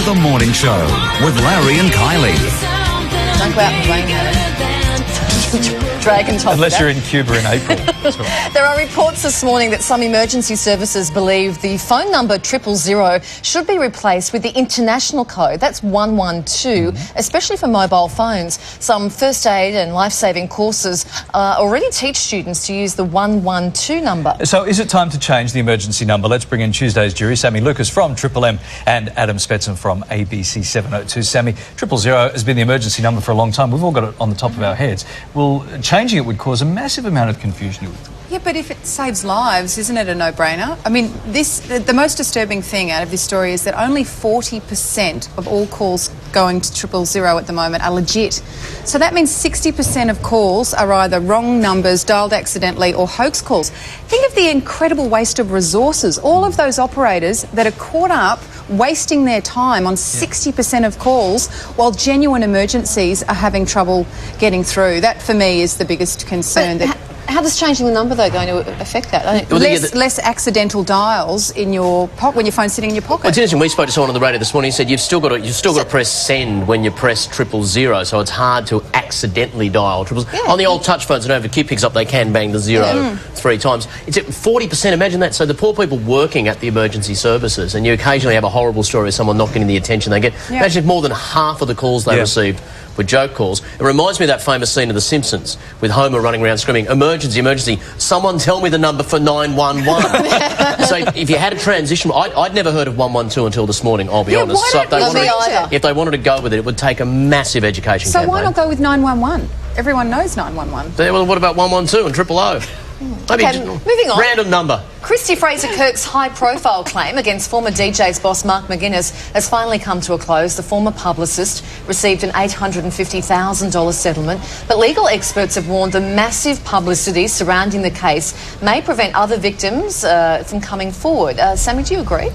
to the morning show with Larry and Kylie. Don't go out and blame Dragon top. Unless you're in Cuba in April. That's right. There are reports this morning that some emergency services believe the phone number 000 should be replaced with the international code. That's 112, especially for mobile phones. Some first aid and life-saving courses already teach students to use the 112 number. So is it time to change the emergency number? Let's bring in Tuesday's jury, Sammy Lucas from Triple M and Adam Spetson from ABC 702. Sammy, 000 has been the emergency number for a long time. We've all got it on the top of our heads. Well, changing it would cause a massive amount of confusion. Yeah, but if it saves lives, isn't it a no-brainer? I mean, the most disturbing thing out of this story is that only 40% of all calls going to 000 at the moment are legit. So that means 60% of calls are either wrong numbers, dialed accidentally, or hoax calls. Think of the incredible waste of resources. All of those operators that are caught up wasting their time on 60% of calls while genuine emergencies are having trouble getting through. That, for me, is the biggest concern. How does changing the number, though, going to affect that? Less accidental dials in your pocket when your phone's sitting in your pocket. Well, it's interesting. We spoke to someone on the radio this morning. He said you've still got to press send when you press 000, so it's hard to accidentally dial 000. Yeah. On the old touch phones, whenever the kid picks up, they can bang the 0 3 times. It's at 40%. Imagine that. So the poor people working at the emergency services, and you occasionally have a horrible story of someone not getting the attention they get. Yeah. Imagine if more than half of the calls they received were joke calls. It reminds me of that famous scene of The Simpsons with Homer running around screaming, "Emergency, emergency, someone tell me the number for 911." So if you had a transition, I'd never heard of 112 until this morning, I'll be honest. So if they wanted to go with it, it would take a massive education campaign. So why not go with 911? Everyone knows 911. Well, what about 112 and 000? Okay, moving on. Random number. Christy Fraser-Kirk's high-profile claim against former DJ's boss Mark McGuinness has finally come to a close. The former publicist received an $850,000 settlement, but legal experts have warned the massive publicity surrounding the case may prevent other victims from coming forward. Sammy, do you agree?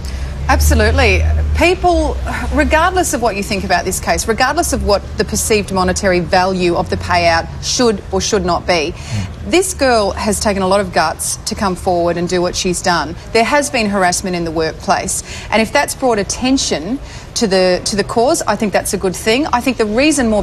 Absolutely. People, regardless of what you think about this case, regardless of what the perceived monetary value of the payout should or should not be, this girl has taken a lot of guts to come forward and do what she's done. There has been harassment in the workplace, and if that's brought attention to the cause, I think that's a good thing. I think the reason more